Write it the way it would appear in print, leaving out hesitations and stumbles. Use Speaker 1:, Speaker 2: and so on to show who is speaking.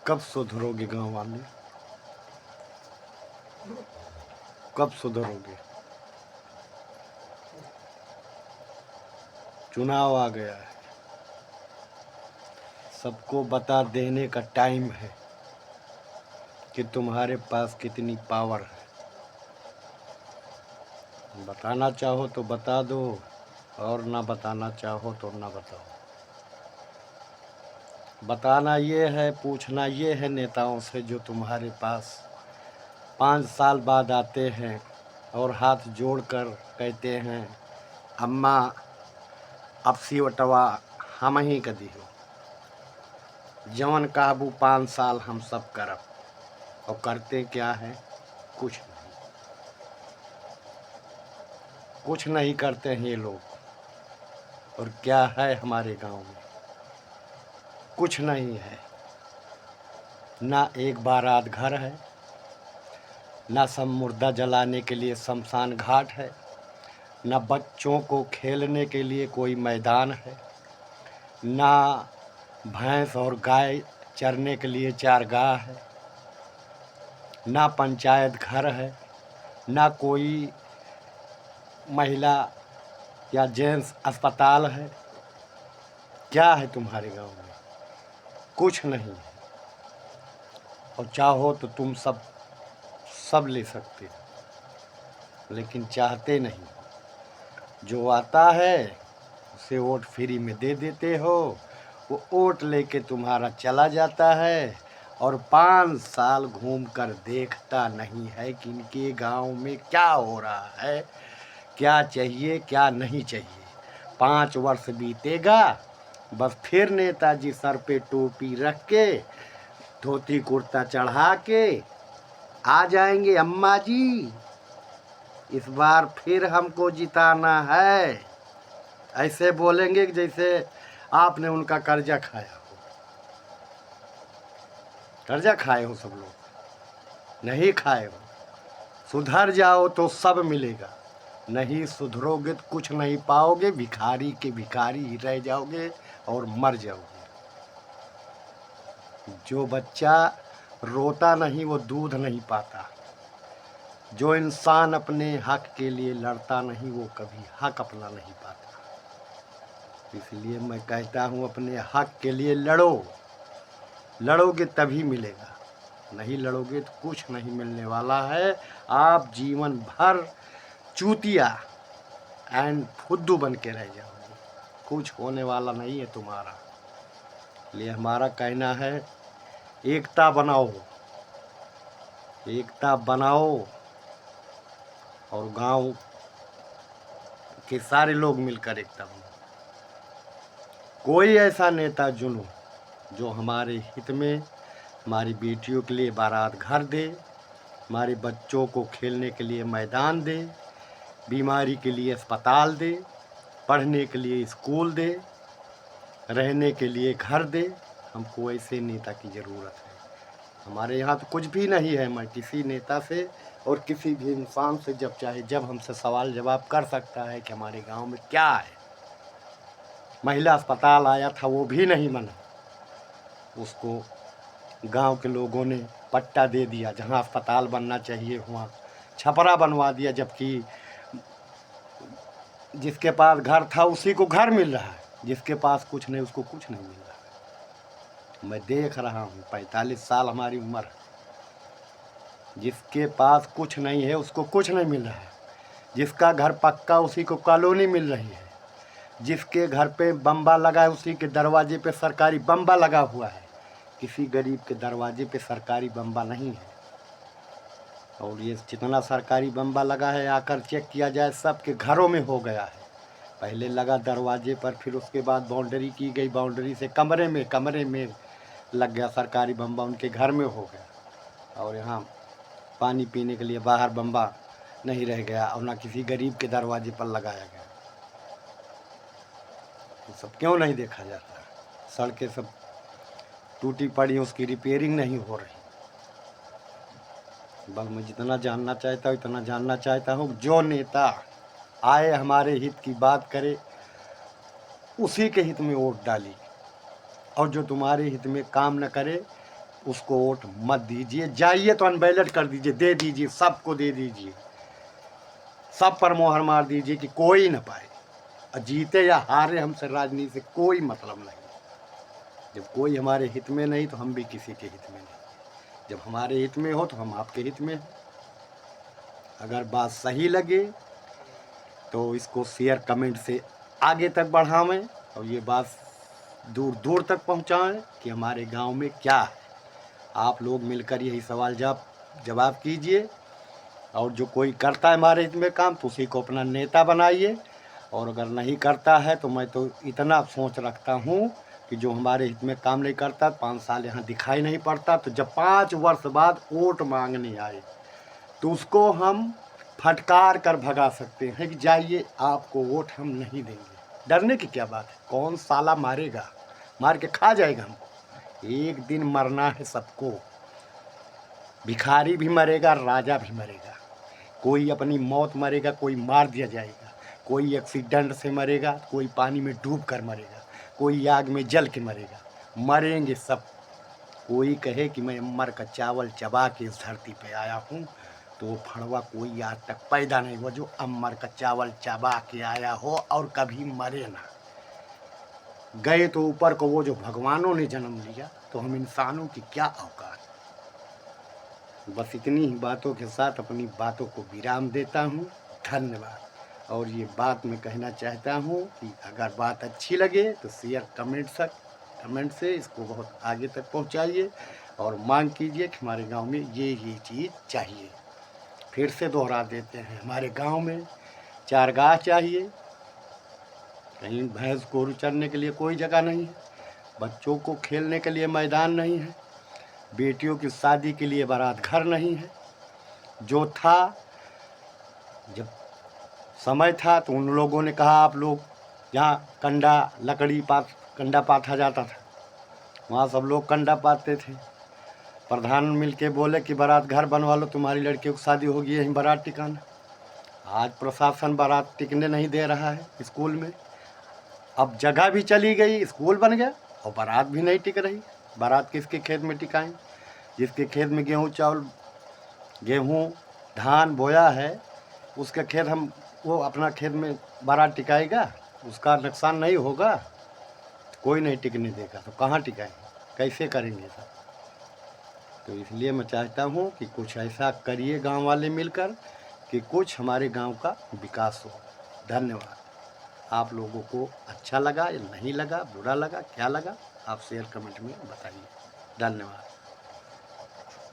Speaker 1: कब सुधरोगे गांव वाले? कब सुधरोगे? चुनाव आ गया है, सबको बता देने का टाइम है कि तुम्हारे पास कितनी पावर है। बताना चाहो तो बता दो, और ना बताना चाहो तो ना बताओ। बताना ये है, पूछना ये है नेताओं से जो तुम्हारे पास 5 साल बाद आते हैं और हाथ जोड़कर कहते हैं अम्मा अब सिवटवा हम ही कदी हो, जवन काबू 5 साल हम सब करब। और करते क्या है? कुछ नहीं करते हैं ये लोग। और क्या है हमारे गांव में? कुछ नहीं है। ना एक बारात घर है, ना सब मुर्दा जलाने के लिए शमशान घाट है, ना बच्चों को खेलने के लिए कोई मैदान है, ना भैंस और गाय चरने के लिए चारगाह है, ना पंचायत घर है, ना कोई महिला या जेंट्स अस्पताल है। क्या है तुम्हारे गांव में? कुछ नहीं है। और चाहो तो तुम सब ले सकते हो, लेकिन चाहते नहीं। जो आता है उसे वोट फ्री में दे देते हो, वो वोट लेके तुम्हारा चला जाता है और 5 साल घूमकर देखता नहीं है कि इनके गांव में क्या हो रहा है, क्या चाहिए क्या नहीं चाहिए। 5 वर्ष बीतेगा, बस फिर नेताजी सर पे टोपी रख के धोती कुर्ता चढ़ा के आ जाएंगे, अम्मा जी इस बार फिर हमको जिताना है। ऐसे बोलेंगे जैसे आपने उनका कर्जा खाया हो। कर्जा खाए हो सब लोग? नहीं खाए हो। सुधर जाओ तो सब मिलेगा, नहीं सुधरोगे तो कुछ नहीं पाओगे, भिखारी के भिखारी ही रह जाओगे और मर जाओगे। जो बच्चा रोता नहीं वो दूध नहीं पाता, जो इंसान अपने हक के लिए लड़ता नहीं वो कभी हक अपना नहीं पाता। इसलिए मैं कहता हूँ अपने हक के लिए लड़ो, लड़ोगे तभी मिलेगा, नहीं लड़ोगे तो कुछ नहीं मिलने वाला है। आप जीवन भर चूतिया एंड फुद्दू बन के रह जाओगे, कुछ होने वाला नहीं है तुम्हारा। इसलिए हमारा कहना है एकता बनाओ, एकता बनाओ और गांव के सारे लोग मिलकर एकता बनाओ। कोई ऐसा नेता चुनो जो हमारे हित में हमारी बेटियों के लिए बारात घर दे, हमारे बच्चों को खेलने के लिए मैदान दे, बीमारी के लिए अस्पताल दे, पढ़ने के लिए स्कूल दे, रहने के लिए घर दे। हमको ऐसे नेता की ज़रूरत है। हमारे यहाँ तो कुछ भी नहीं है। मैं किसी नेता से और किसी भी इंसान से जब चाहे जब हमसे सवाल जवाब कर सकता है कि हमारे गांव में क्या है। महिला अस्पताल आया था वो भी नहीं बना, उसको गांव के लोगों ने पट्टा दे दिया, जहां अस्पताल बनना चाहिए वहाँ छपरा बनवा दिया, जबकि जिसके पास घर था उसी को घर मिल रहा है, जिसके पास कुछ नहीं उसको कुछ नहीं मिल रहा है। मैं देख रहा हूँ, 45 साल हमारी उम्र है, जिसके पास कुछ नहीं है उसको कुछ नहीं मिल रहा है, जिसका घर पक्का उसी को कॉलोनी मिल रही है, जिसके घर पे बम्बा लगा है उसी के दरवाजे पे सरकारी बम्बा लगा हुआ है। किसी गरीब के दरवाजे पे सरकारी बम्बा नहीं है। और ये जितना सरकारी बम्बा लगा है आकर चेक किया जाए सबके घरों में हो गया है। पहले लगा दरवाजे पर, फिर उसके बाद बाउंड्री की गई, बाउंड्री से कमरे में लग गया सरकारी बम्बा, उनके घर में हो गया। और यहाँ पानी पीने के लिए बाहर बम्बा नहीं रह गया और ना किसी गरीब के दरवाजे पर लगाया गया। ये सब क्यों नहीं देखा जाता? सड़कें सब टूटी पड़ी, उसकी रिपेयरिंग नहीं हो रही। बस मैं जितना जानना चाहता हूँ इतना जानना चाहता हूँ, जो नेता आए हमारे हित की बात करे उसी के हित में वोट डाली, और जो तुम्हारे हित में काम न करे उसको वोट मत दीजिए। जाइए तो अनबैलेट कर दीजिए, दे दीजिए, सबको दे दीजिए, सब पर मोहर मार दीजिए कि कोई ना पाए। जीते या हारे हमसे राजनीति से कोई मतलब नहीं। जब कोई हमारे हित में नहीं तो हम भी किसी के हित में नहीं। जब हमारे हित में हो तो हम आपके हित में हैं। अगर बात सही लगे तो इसको शेयर कमेंट से आगे तक बढ़ावें और ये बात दूर दूर तक पहुंचाएं कि हमारे गांव में क्या है। आप लोग मिलकर यही सवाल जवाब कीजिए। और जो कोई करता है हमारे हित में काम तो उसी को अपना नेता बनाइए। और अगर नहीं करता है तो मैं तो इतना सोच रखता हूँ कि जो हमारे हित में काम नहीं करता, 5 साल यहाँ दिखाई नहीं पड़ता, तो जब 5 वर्ष बाद वोट मांगने आए तो उसको हम फटकार कर भगा सकते हैं कि जाइए, आपको वोट हम नहीं देंगे। डरने की क्या बात है? कौन साला मारेगा? मार के खा जाएगा हमको। एक दिन मरना है सबको। भिखारी भी मरेगा, राजा भी मरेगा। कोई अपनी मौत मरेगा, कोई मार दिया जाएगा, कोई एक्सीडेंट से मरेगा, कोई पानी में डूब कर मरेगा, कोई आग में जल के मरेगा। मरेंगे सब। कोई कहे कि मैं अम्मर का चावल चबा के इस धरती पे आया हूँ तो वो फड़वा कोई आज तक पैदा नहीं हुआ जो अम्मर का चावल चबा के आया हो और कभी मरे ना। गए तो ऊपर को वो जो भगवानों ने जन्म लिया, तो हम इंसानों की क्या औकात। बस इतनी ही बातों के साथ अपनी बातों को विराम देता हूँ। धन्यवाद। और ये बात मैं कहना चाहता हूँ कि अगर बात अच्छी लगे तो शेयर कमेंट से इसको बहुत आगे तक पहुँचाइए और मांग कीजिए कि हमारे गांव में ये चीज़ चाहिए। फिर से दोहरा देते हैं, हमारे गांव में चारगाह चाहिए। कहीं भैंस गोरू चरने के लिए कोई जगह नहीं है, बच्चों को खेलने के लिए मैदान नहीं है, बेटियों की शादी के लिए बारात घर नहीं है। जो था, जब समय था तो उन लोगों ने कहा आप लोग जहाँ कंडा पाथा जाता था वहाँ सब लोग कंडा पाते थे। प्रधान मिलके बोले कि बारात घर बनवा लो, तुम्हारी लड़कियों की शादी होगी यहीं बारात टिकाना। आज प्रशासन बारात टिकने नहीं दे रहा है स्कूल में। अब जगह भी चली गई, स्कूल बन गया और बारात भी नहीं टिक रही। बारात किसके खेत में टिकाएं? जिसके खेत में गेहूँ धान बोया है उसके खेत वो अपना खेत में बारात टिकाएगा? उसका नुकसान नहीं होगा? कोई नहीं टिकने देगा तो कहाँ टिकाएंगे, कैसे करेंगे सब? तो इसलिए मैं चाहता हूँ कि कुछ ऐसा करिए गांव वाले मिलकर कि कुछ हमारे गांव का विकास हो। धन्यवाद। आप लोगों को अच्छा लगा या नहीं लगा, बुरा लगा, क्या लगा, आप शेयर कमेंट में बताइए। धन्यवाद।